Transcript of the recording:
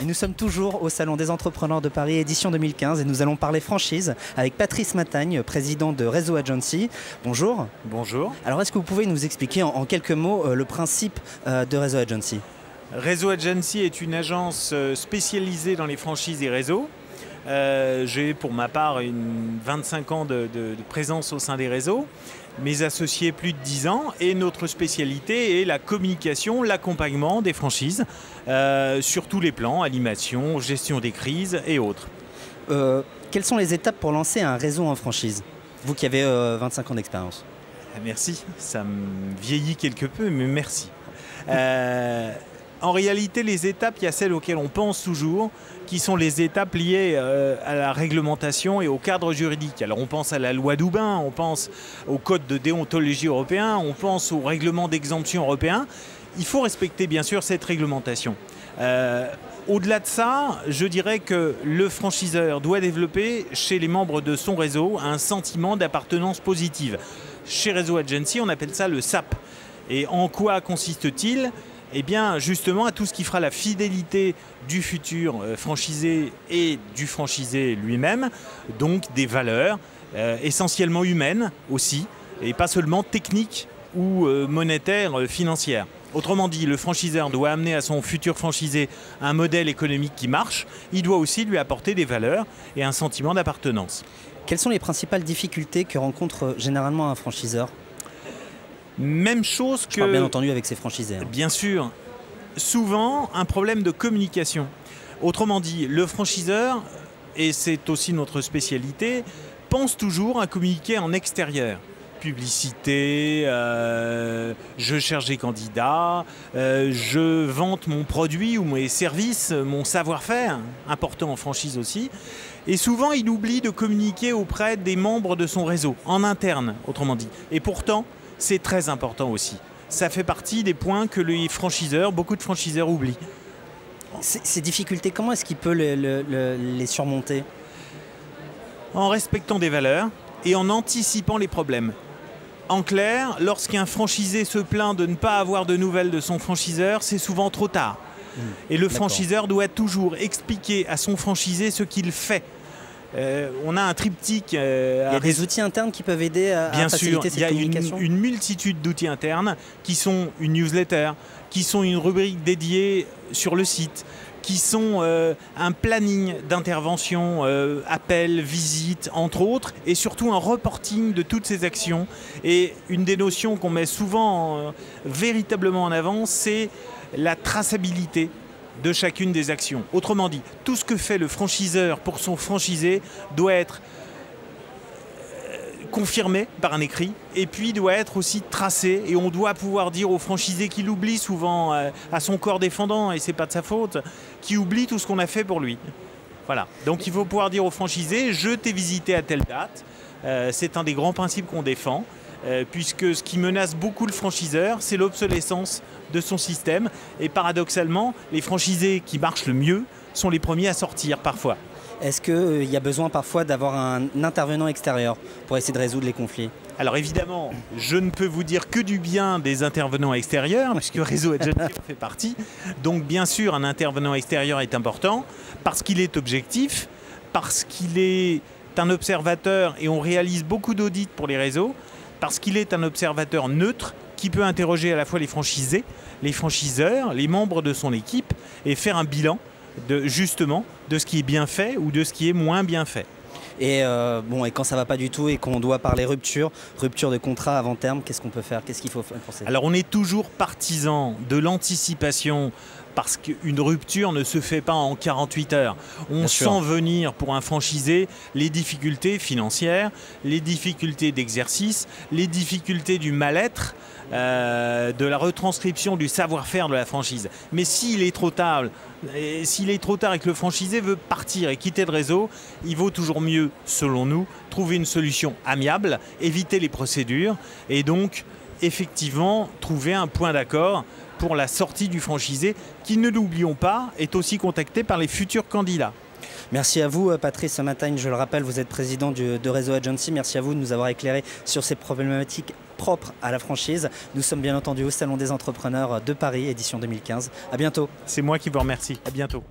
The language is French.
Nous sommes toujours au Salon des Entrepreneurs de Paris, édition 2015, et nous allons parler franchise avec Patrice Matagne, président de Réseau Agency. Bonjour. Bonjour. Alors, est-ce que vous pouvez nous expliquer en quelques mots le principe de Réseau Agency? Réseau Agency est une agence spécialisée dans les franchises et réseaux. J'ai pour ma part 25 ans de présence au sein des réseaux, mes associés plus de 10 ans, et notre spécialité est la communication, l'accompagnement des franchises sur tous les plans, animation, gestion des crises et autres. Quelles sont les étapes pour lancer un réseau en franchise? Vous qui avez 25 ans d'expérience. Merci, ça me vieillit quelque peu, mais merci. En réalité, les étapes, il y a celles auxquelles on pense toujours, qui sont les étapes liées à la réglementation et au cadre juridique. Alors on pense à la loi Doubin, on pense au code de déontologie européen, on pense au règlement d'exemption européen. Il faut respecter bien sûr cette réglementation. Au-delà de ça, je dirais que le franchiseur doit développer chez les membres de son réseau un sentiment d'appartenance positive. Chez Réseau Agency, on appelle ça le SAP. Et en quoi consiste-t-il ? Eh bien, justement, à tout ce qui fera la fidélité du futur franchisé et du franchisé lui-même, donc des valeurs essentiellement humaines aussi, et pas seulement techniques ou monétaires, financières. Autrement dit, le franchiseur doit amener à son futur franchisé un modèle économique qui marche, il doit aussi lui apporter des valeurs et un sentiment d'appartenance. Quelles sont les principales difficultés que rencontre généralement un franchiseur ? Même chose que... Je parle bien entendu avec ses franchisés. Bien sûr. Souvent, un problème de communication. Autrement dit, le franchiseur, et c'est aussi notre spécialité, pense toujours à communiquer en extérieur. Publicité, je cherche des candidats, je vante mon produit ou mes services, mon savoir-faire, important en franchise aussi. Et souvent, il oublie de communiquer auprès des membres de son réseau, en interne, autrement dit. Et pourtant, c'est très important aussi. Ça fait partie des points que les franchiseurs, beaucoup de franchiseurs oublient. Ces difficultés, comment est-ce qu'il peut les surmonter? En respectant des valeurs et en anticipant les problèmes. En clair, lorsqu'un franchisé se plaint de ne pas avoir de nouvelles de son franchiseur, c'est souvent trop tard. Et le franchiseur doit toujours expliquer à son franchisé ce qu'il fait. On a un triptyque. Il y a des outils internes qui peuvent aider à faciliter cette communication. Il y a une multitude d'outils internes qui sont une newsletter, qui sont une rubrique dédiée sur le site, qui sont un planning d'intervention, appels, visites, entre autres, et surtout un reporting de toutes ces actions. Et une des notions qu'on met souvent véritablement en avant, c'est la traçabilité de chacune des actions. Autrement dit, tout ce que fait le franchiseur pour son franchisé doit être confirmé par un écrit et puis doit être aussi tracé, et on doit pouvoir dire au franchisé qu'il oublie souvent à son corps défendant, et c'est pas de sa faute, qui oublie tout ce qu'on a fait pour lui. Voilà. Donc il faut pouvoir dire au franchisé: je t'ai visité à telle date. C'est un des grands principes qu'on défend. Puisque ce qui menace beaucoup le franchiseur, c'est l'obsolescence de son système. Et paradoxalement, les franchisés qui marchent le mieux sont les premiers à sortir parfois. Est-ce qu'il y a besoin parfois d'avoir un intervenant extérieur pour essayer de résoudre les conflits? Alors évidemment, je ne peux vous dire que du bien des intervenants extérieurs, puisque Réseau Agency en fait partie. Donc bien sûr, un intervenant extérieur est important, parce qu'il est objectif, parce qu'il est un observateur, et on réalise beaucoup d'audits pour les réseaux, parce qu'il est un observateur neutre qui peut interroger à la fois les franchisés, les franchiseurs, les membres de son équipe, et faire un bilan justement de ce qui est bien fait ou de ce qui est moins bien fait. Et quand ça ne va pas du tout et qu'on doit parler rupture de contrat avant terme, qu'est-ce qu'on peut faire? Qu'est-ce qu'il faut penser? Alors on est toujours partisan de l'anticipation, parce qu'une rupture ne se fait pas en 48 heures. On sent venir pour un franchisé les difficultés financières, les difficultés d'exercice, les difficultés du mal-être, de la retranscription du savoir-faire de la franchise. Mais s'il est trop tard, et que le franchisé veut partir et quitter le réseau, il vaut toujours mieux, selon nous, trouver une solution amiable, éviter les procédures et donc effectivement trouver un point d'accord pour la sortie du franchisé, qui, ne l'oublions pas, est aussi contacté par les futurs candidats. Merci à vous, Patrice Matagne. Je le rappelle, vous êtes président de Réseau Agency. Merci à vous de nous avoir éclairé sur ces problématiques propres à la franchise. Nous sommes bien entendu au Salon des Entrepreneurs de Paris, édition 2015. À bientôt. C'est moi qui vous remercie. À bientôt.